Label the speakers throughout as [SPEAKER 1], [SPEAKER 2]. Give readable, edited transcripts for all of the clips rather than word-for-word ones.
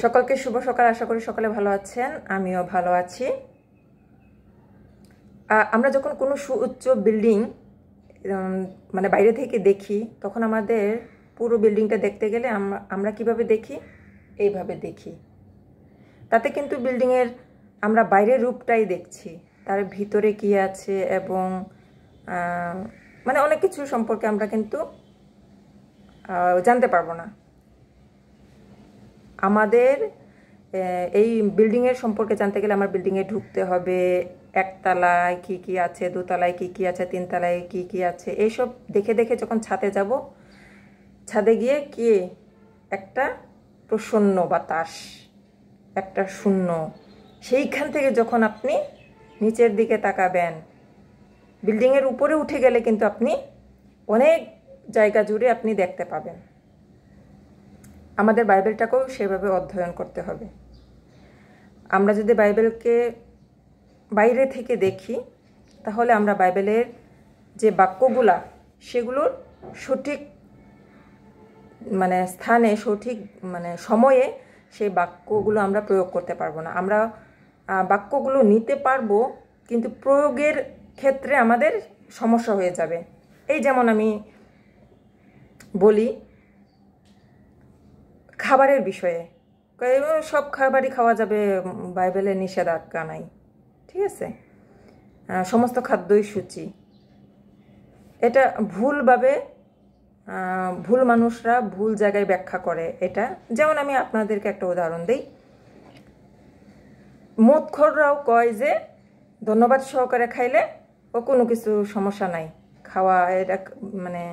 [SPEAKER 1] সকলকে শুভ সকাল। আশা করি সকলে ভালো আছেন, আমিও ভালো আছি। আমরা যখন কোনো সুউচ্চ বিল্ডিং মানে বাইরে থেকে দেখি, তখন আমাদের পুরো বিল্ডিংটা দেখতে গেলে আমরা কিভাবে দেখি? এইভাবে দেখি। তাতে কিন্তু বিল্ডিংয়ের আমরা বাইরের রূপটাই দেখছি, তার ভিতরে কি আছে এবং মানে অনেক কিছু সম্পর্কে আমরা কিন্তু জানতে পারবো না। আমাদের এই বিল্ডিংয়ের সম্পর্কে জানতে গেলে আমার বিল্ডিংয়ে ঢুকতে হবে, একতলায় কি কি আছে, দোতলায় কি কি আছে, তিনতলায় কি কি আছে, এইসব দেখে দেখে যখন ছাদে যাব, ছাদে গিয়ে কি একটা প্রসন্ন বাতাস, একটা শূন্য, সেইখান থেকে যখন আপনি নিচের দিকে তাকাবেন, বিল্ডিংয়ের উপরে উঠে গেলে কিন্তু আপনি অনেক জায়গা জুড়ে আপনি দেখতে পাবেন। আমাদের বাইবেলটাকেও সেভাবে অধ্যয়ন করতে হবে। আমরা যদি বাইবেলকে বাইরে থেকে দেখি, তাহলে আমরা বাইবেলের যে বাক্যগুলা, সেগুলোর সঠিক মানে স্থানে, সঠিক মানে সময়ে সেই বাক্যগুলো আমরা প্রয়োগ করতে পারবো না। আমরা বাক্যগুলো নিতে পারবো, কিন্তু প্রয়োগের ক্ষেত্রে আমাদের সমস্যা হয়ে যাবে। এই যেমন আমি বলি খাবারের বিষয়ে, সব খাবারই খাওয়া যাবে, বাইবেলের নিষেধাজ্ঞা নাই, ঠিক আছে? সমস্ত খাদ্যই সূচি, এটা ভুলভাবে ভুল মানুষরা ভুল জায়গায় ব্যাখ্যা করে এটা। যেমন আমি আপনাদেরকে একটা উদাহরণ দিই। মদখোররাও কয় যে ধন্যবাদ সহকারে খাইলে ও কোনো কিছু সমস্যা নাই, খাওয়া এটা মানে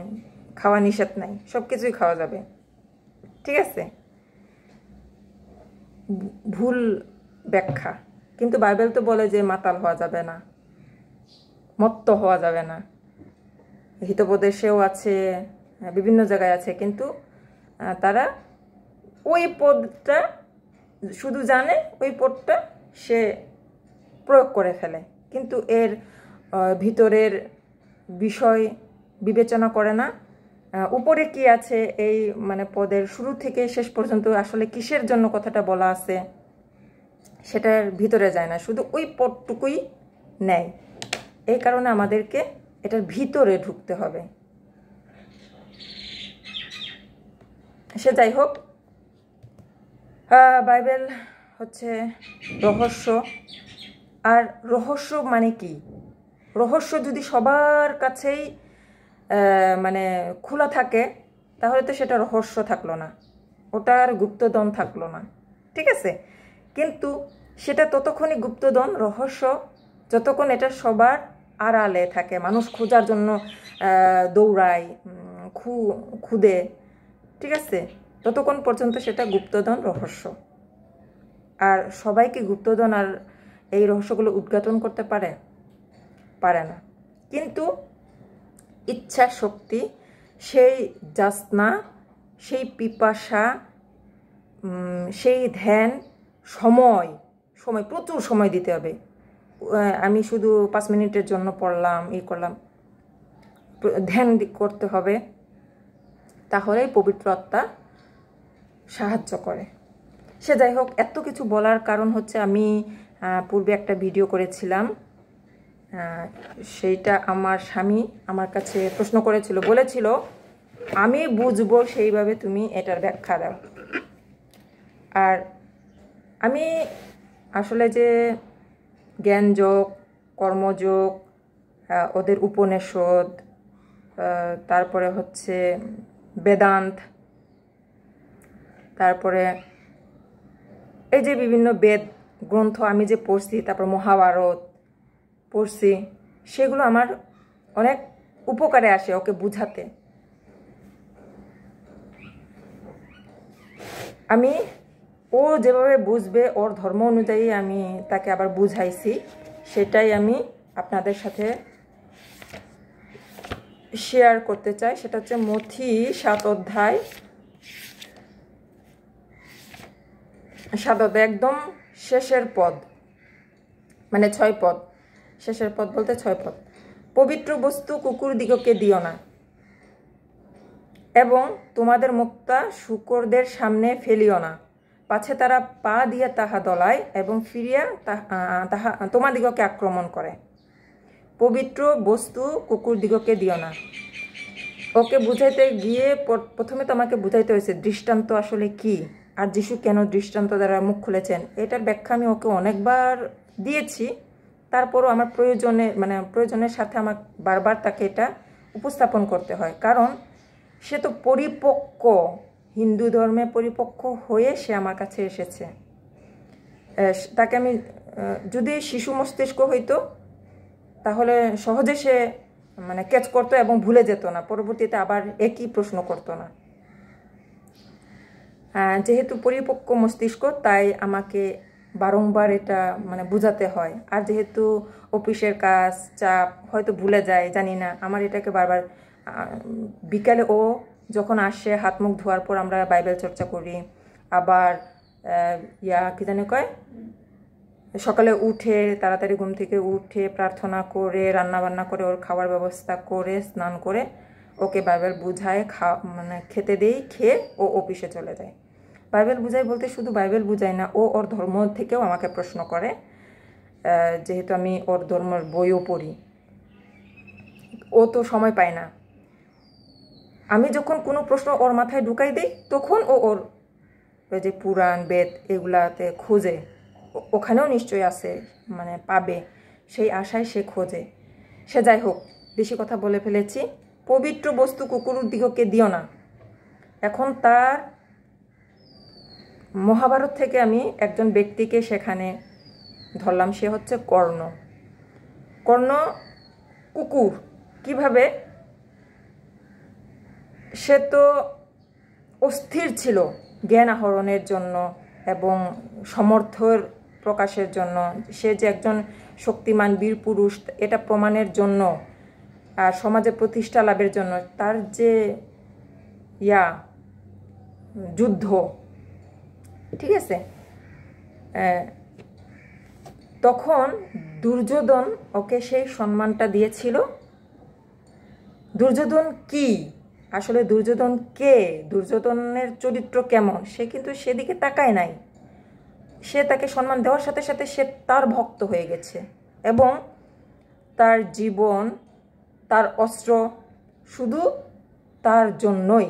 [SPEAKER 1] খাওয়া নিষেধ নাই, সব কিছুই খাওয়া যাবে, ঠিক আছে? ভুল ব্যাখ্যা। কিন্তু বাইবেল তো বলে যে মাতাল হওয়া যাবে না, মত্ত হওয়া যাবে না। হিতোপদেশেও আছে, বিভিন্ন জায়গায় আছে, কিন্তু তারা ওই পদটা শুধু জানে, ওই পদটা সে প্রয়োগ করে ফেলে, কিন্তু এর ভিতরের বিষয় বিবেচনা করে না। উপরে কি আছে এই মানে পদের শুরু থেকে শেষ পর্যন্ত আসলে কিসের জন্য কথাটা বলা আছে সেটার ভিতরে যায় না, শুধু ওই পদটুকুই নেয়। এই কারণে আমাদেরকে এটার ভিতরে ঢুকতে হবে। সে যাই হোক, বাইবেল হচ্ছে রহস্য। আর রহস্য মানে কি? রহস্য যদি সবার কাছেই মানে খোলা থাকে, তাহলে তো সেটা রহস্য থাকলো না, ওটার গুপ্তধন থাকলো না, ঠিক আছে? কিন্তু সেটা ততক্ষণই গুপ্তধন, রহস্য, যতক্ষণ এটা সবার আড়ালে থাকে, মানুষ খোঁজার জন্য দৌড়ায়, খুদে, ঠিক আছে? ততক্ষণ পর্যন্ত সেটা গুপ্তধন, রহস্য। আর সবাই কি গুপ্তধন আর এই রহস্যগুলো উদ্ঘাটন করতে পারে না। কিন্তু ইচ্ছা শক্তি, সেই যাচনা, সেই পিপাসা, সেই ধ্যান, সময় প্রচুর সময় দিতে হবে। আমি শুধু 5 মিনিটের জন্য পড়লাম, করলাম, ধ্যান করতে হবে, তাহলেই পবিত্র আত্মা সাহায্য করে। সে যাই হোক, এত কিছু বলার কারণ হচ্ছে আমি পূর্বে একটা ভিডিও করেছিলাম, সেইটা আমার স্বামী আমার কাছে প্রশ্ন করেছিল, বলেছিল আমি বুঝবো সেইভাবে তুমি এটার ব্যাখ্যা দাও। আর আমি আসলে যে জ্ঞানযোগ, কর্মযোগ, ওদের উপনিষদ, তারপরে হচ্ছে বেদান্ত, তারপরে এই যে বিভিন্ন বেদ গ্রন্থ আমি যে পড়ছি, তারপর মহাভারত পড়ছি, সেগুলো আমার অনেক উপকারে আসে ওকে বুঝাতে। আমি ও যেভাবে বুঝবে, ওর ধর্ম অনুযায়ী আমি তাকে আবার বুঝাইছি, সেটাই আমি আপনাদের সাথে শেয়ার করতে চাই। সেটা হচ্ছে মথি 7 অধ্যায়, একদম শেষের পদ, মানে 6 পদ, শেষের পদ বলতে 6 পদ। পবিত্র বস্তু কুকুর দিগকে দিও না, এবং তোমাদের মুক্তা শূকরদের সামনে ফেলিও না, পাছে তারা পা দিয়া তাহা দলায় এবং ফিরিয়া তাহা তোমাদিগকে আক্রমণ করে। পবিত্র বস্তু কুকুরদিগকে দিও না। ওকে বুঝাইতে গিয়ে প্রথমে তোমাকে বুঝাইতে হয়েছে দৃষ্টান্ত আসলে কি, আর যিশু কেন দৃষ্টান্ত দ্বারা মুখ খুলেছেন। এটার ব্যাখ্যা আমি ওকে অনেকবার দিয়েছি, তারপরও আমার প্রয়োজনের সাথে আমার বারবার তাকে এটা উপস্থাপন করতে হয়, কারণ সে তো পরিপক্ক, হিন্দু ধর্মে পরিপক্ক হয়ে সে আমার কাছে এসেছে। তাকে আমি যদি শিশু মস্তিষ্ক হইতো তাহলে সহজে সে ক্যাচ করতো এবং ভুলে যেত না, পরবর্তীতে আবার একই প্রশ্ন করতো না। যেহেতু পরিপক্ক মস্তিষ্ক, তাই আমাকে বারংবার এটা বোঝাতে হয়। আর যেহেতু অফিসের কাজ চাপ, হয়তো ভুলে যায়, জানি না, আমার এটাকে বারবার বিকালে ও যখন আসে হাত মুখ ধোয়ার পর আমরা বাইবেল চর্চা করি, আবার কি জানি কয়, সকালে উঠে তাড়াতাড়ি ঘুম থেকে উঠে প্রার্থনা করে রান্নাবান্না করে ওর খাওয়ার ব্যবস্থা করে স্নান করে ওকে বাইবেল বুঝায়, খেতে দেই, খেয়ে ও অফিসে চলে যায়। বাইবেল বুঝাই বলতে শুধু বাইবেল বুঝাই না, ও ওর ধর্ম থেকেও আমাকে প্রশ্ন করে, যেহেতু আমি ওর ধর্মের বইও পড়ি। ও তো সময় পায় না, আমি যখন কোনো প্রশ্ন ওর মাথায় ঢুকাই দিই তখন ও ওর ওই যে পুরাণ বেদ এগুলাতে খোঁজে, ওখানেও নিশ্চয়ই আছে, পাবে, সেই আশায় সে খোঁজে। সে যাই হোক, বেশি কথা বলে ফেলেছি। পবিত্র বস্তু কুকুরদিগকে দিও না। এখন তার মহাভারত থেকে আমি একজন ব্যক্তিকে সেখানে ধরলাম, সে হচ্ছে কর্ণ। কর্ণ কুকুর কিভাবে, সে তো অস্থির ছিল জ্ঞান আহরণের জন্য এবং সমর্থর প্রকাশের জন্য, সে যে একজন শক্তিমান বীর পুরুষ এটা প্রমাণের জন্য, আর সমাজে প্রতিষ্ঠা লাভের জন্য তার যে যুদ্ধ, ঠিক আছে। তখন দুর্যোধন ওকে সেই সম্মানটা দিয়েছিল। দুর্যোধন কি আসলে, দুর্যোধন কে, দুর্যোধনের চরিত্র কেমন, সে কিন্তু সেদিকে তাকায় নাই। সে তাকে সম্মান দেওয়ার সাথে সাথে সে তার ভক্ত হয়ে গেছে এবং তার জীবন, তার অস্ত্র শুধু তার জন্যই,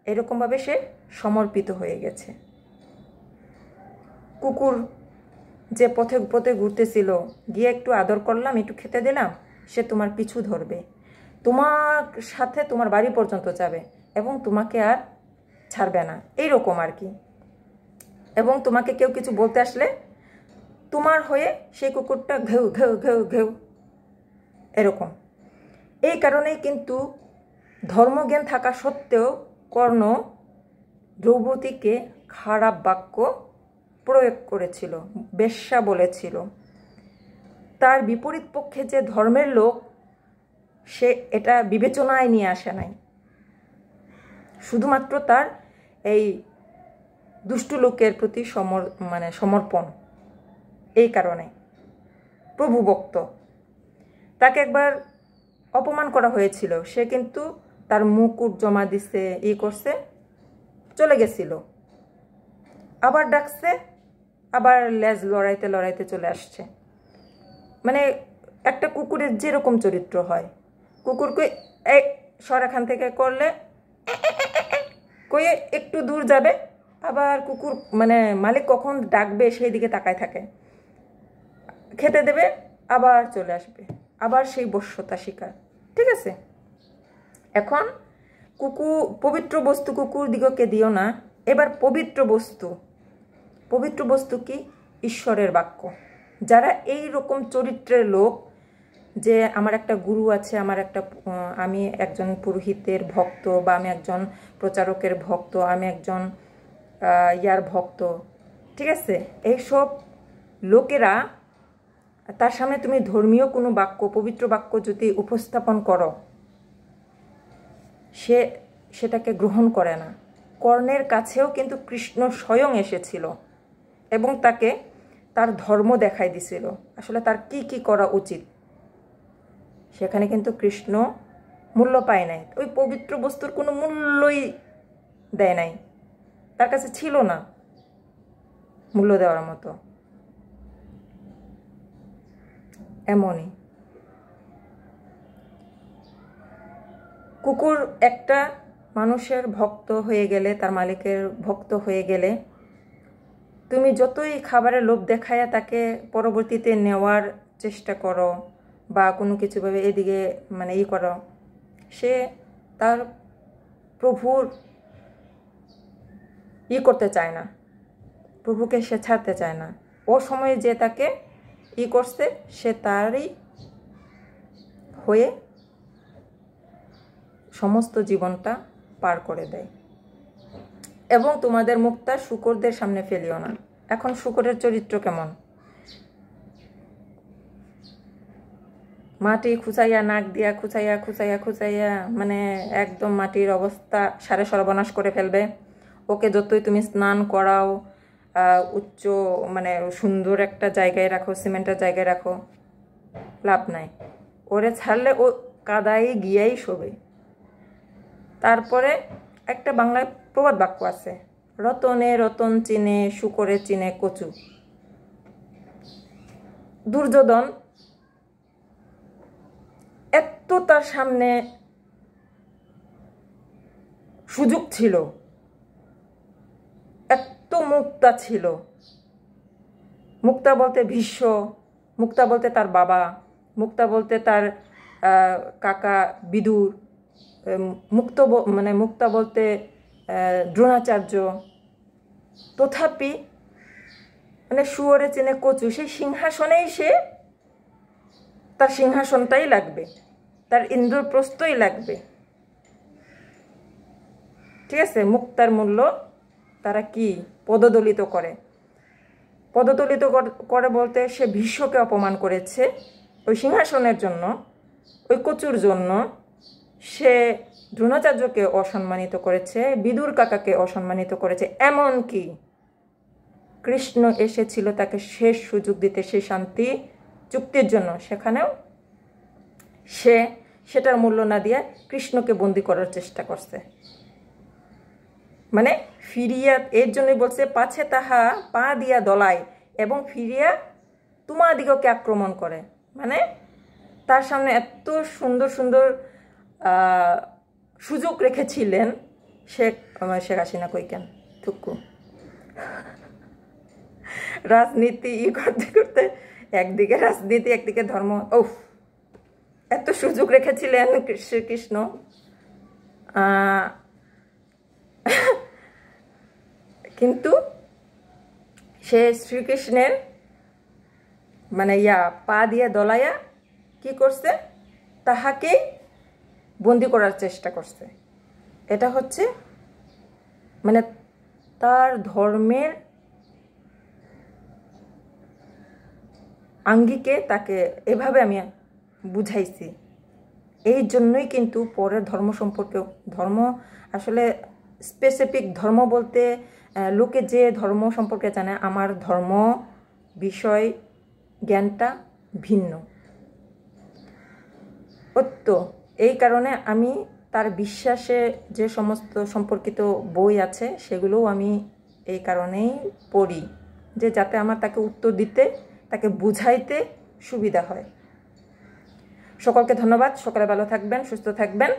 [SPEAKER 1] এরকমভাবে সে সমর্পিত হয়ে গেছে। কুকুর যে পথে পথে ঘুরতেছিল, গিয়ে একটু আদর করলাম, একটু খেতে দিলাম, সে তোমার পিছু ধরবে, তোমার সাথে তোমার বাড়ি পর্যন্ত যাবে এবং তোমাকে আর ছাড়বে না, এইরকম আর কি। এবং তোমাকে কেউ কিছু বলতে আসলে তোমার হয়ে সেই কুকুরটা ঘেউ ঘেউ ঘেউ ঘেউ, এরকম। এই কারণেই কিন্তু ধর্মজ্ঞান থাকা সত্ত্বেও কর্ণ দ্রৌপদীকে খারাপ বাক্য প্রয়োগ করেছিল, বেশ্যা বলেছিল। তার বিপরীত পক্ষে যে ধর্মের লোক, সে এটা বিবেচনায় নিয়ে আসে নাই, শুধুমাত্র তার এই দুষ্টু লোকের প্রতি সমর্পণ। এই কারণে প্রভুভক্ত, তাকে একবার অপমান করা হয়েছিল, সে কিন্তু তার মুকুট জমা দিছে, করছে, চলে গেছিল, আবার ডাকছে, আবার লেজ লড়াইতে লড়াইতে চলে আসছে। একটা কুকুরের যেরকম চরিত্র হয়, কুকুরকে সর এখান থেকে করলে কয়ে একটু দূর যাবে, আবার কুকুর মালিক কখন ডাকবে সেই দিকে তাকায় থাকে, খেতে দেবে, আবার চলে আসবে, আবার সেই বশ্যতা শিকার, ঠিক আছে। এখন পবিত্র বস্তু কুকুর দিগকে দিও না। এবার পবিত্র বস্তু কি? ঈশ্বরের বাক্য। যারা এই রকম চরিত্রের লোক, যে আমার একটা গুরু আছে, আমি একজন পুরোহিতের ভক্ত, বা আমি একজন প্রচারকের ভক্ত, আমি একজন ভক্ত, ঠিক আছে, এইসব লোকেরা, তার সামনে তুমি ধর্মীয় কোনো বাক্য, পবিত্র বাক্য যদি উপস্থাপন করো, সেটাকে গ্রহণ করে না। কর্ণের কাছেও কিন্তু কৃষ্ণ স্বয়ং এসেছিল এবং তাকে তার ধর্ম দেখাই দিছিল, আসলে তার কি কি করা উচিত। সেখানে কিন্তু কৃষ্ণ মূল্য পায় নাই, ওই পবিত্র বস্তুর কোনো মূল্যই দেয় নাই, তার কাছে ছিল না। মূল্য দেওয়ার মতো। এমনই কুকুর একটা মানুষের ভক্ত হয়ে গেলে, তার মালিকের ভক্ত হয়ে গেলে, তুমি যতই খাবারের লোভ দেখায়া তাকে পরবর্তীতে নেওয়ার চেষ্টা করো বা কোনো কিছুভাবে এদিকে মানে করো, সে তার প্রভুর করতে চায় না, প্রভুকে সে ছাড়তে চায় না। ও সময়ে যে তাকে করছে সে তারই হয়ে সমস্ত জীবনটা পার করে দেয়। এবং তোমাদের মুখটা শূকরদের সামনে ফেলিও না। এখন শূকরের চরিত্র কেমন? মাটি খুঁচাইয়া, নাক দিয়া খুঁচাইয়া খুঁচাইয়া খুঁচাইয়া মানে একদম মাটির অবস্থা সারে সর্বনাশ করে ফেলবে। ওকে যতই তুমি স্নান করাও, উচ্চ মানে সুন্দর একটা জায়গায় রাখো, সিমেন্টের জায়গায় রাখো, লাভ নাই। ওরে ছাড়লে ও কাদায় গিয়াই শোবে। তারপরে একটা বাংলায় প্রবাদ বাক্য আছে, রতনে রতন চিনে, শূকরে চিনে কচু। দুর্যোধন এত তার সামনে সুযোগ ছিল, এত মুক্তা ছিল। মুক্তা বলতে ভীষ্ম, মুক্তা বলতে তার বাবা, মুক্তা বলতে তার কাকা বিদুর, মুক্তা বলতে দ্রোণাচার্য। তথাপি মানে শুয়োরে চেনে কচু, সেই সিংহাসনেই সে তার সিংহাসনটাই লাগবে, তার ইন্দ্রপ্রস্থই লাগবে। ঠিক আছে? মুক্তার মূল্য তারা কি পদদলিত করে। পদদলিত করে বলতে সে ভীষ্মকে অপমান করেছে ওই সিংহাসনের জন্য, ওই কচুর জন্য। সে দ্রোণাচার্যকে অসম্মানিত করেছে, বিদুর কাকাকে অসম্মানিত করেছে। এমনকি কৃষ্ণ এসেছিল তাকে শেষ সুযোগ দিতে, সেই শান্তি চুক্তির জন্য, সেখানেও সে সেটার মূল্য না দিয়ে কৃষ্ণকে বন্দি করার চেষ্টা করছে। মানে ফিরিয়া, এর জন্যই বলছে পাছে তাহা পা দিয়া দলায় এবং ফিরিয়া তোমাদিগকে আক্রমণ করে। মানে তার সামনে এত সুন্দর সুন্দর সুযোগ রেখেছিলেন শেখ হাসিনা। কইকেন থুকু রাজনীতি করতে করতে একদিকে রাজনীতি, একদিকে ধর্ম। ওফ, এত সুযোগ রেখেছিলেন শ্রীকৃষ্ণ। কিন্তু সে শ্রীকৃষ্ণের মানে পা দিয়ে দলাইয়া কি করছে, তাহাকেই বন্দি করার চেষ্টা করছে। এটা হচ্ছে মানে তার ধর্মের আঙ্গিকে তাকে এভাবে আমি বুঝাইছি। এই জন্যই কিন্তু পরের ধর্ম সম্পর্কেও, ধর্ম আসলে স্পেসিফিক ধর্ম বলতে লোকে যে ধর্ম সম্পর্কে জানে, আমার ধর্ম বিষয় জ্ঞানটা ভিন্ন। তো এই কারণে আমি তার বিশ্বাসে যে সমস্ত সম্পর্কিত বই আছে সেগুলোও আমি এই কারণেই পড়ি, যে যাতে আমার তাকে উত্তর দিতে, তাকে বুঝাইতে সুবিধা হয়। সকলকে ধন্যবাদ। সকালে ভালো থাকবেন, সুস্থ থাকবেন।